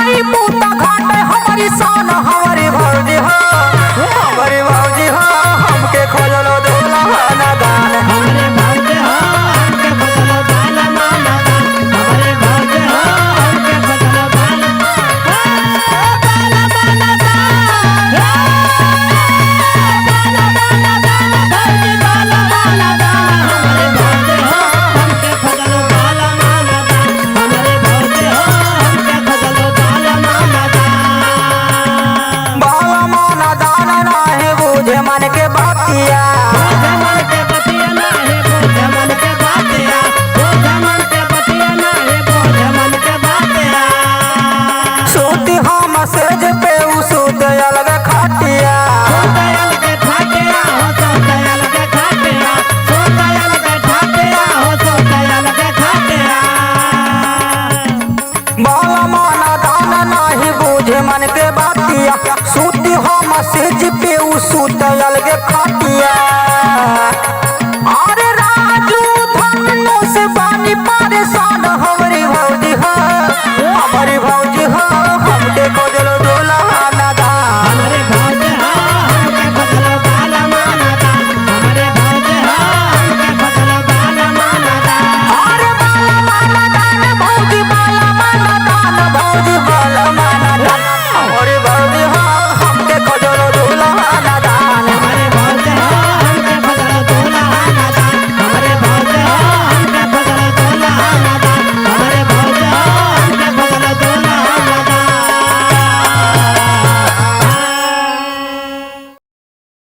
मारी पूता घाट हमारी शान हमारी भौजी हो हमारी भौजी हो हमके खोजलो दूल्हा ना दान हमरे भौजी हो हमके खोजलो बाला माना दान हमरे भौजी हो हमके खोजलो बाला बाला माना दान बाला माना दान भौजी बाला माना दान हमरे भौजी हो हमके खोजलो बाला माना दान हमरे भौजी हो हमके खोजलो बाला माना दान बाला माना दान नाही बुझे मन के बातिया बोझ मन के बतिया नाही बोझ मन के बातिया बोझ मन के बतिया नाही बोझ मन के बातिया सूती हम सेज पे उ सूत अलग खाटिया सोतयल के ठाटिया हो सोतयल के ठाटिया सोतयल के ठाटिया हो सोतयल के ठाटिया बाला माना दान नाही बुझे मन के बातिया सूती हम सेज पे उ सूत अलग खाटिया अरे राजू धनु से बानी परेशान हमारी भौजी हो हमारी भौजी हो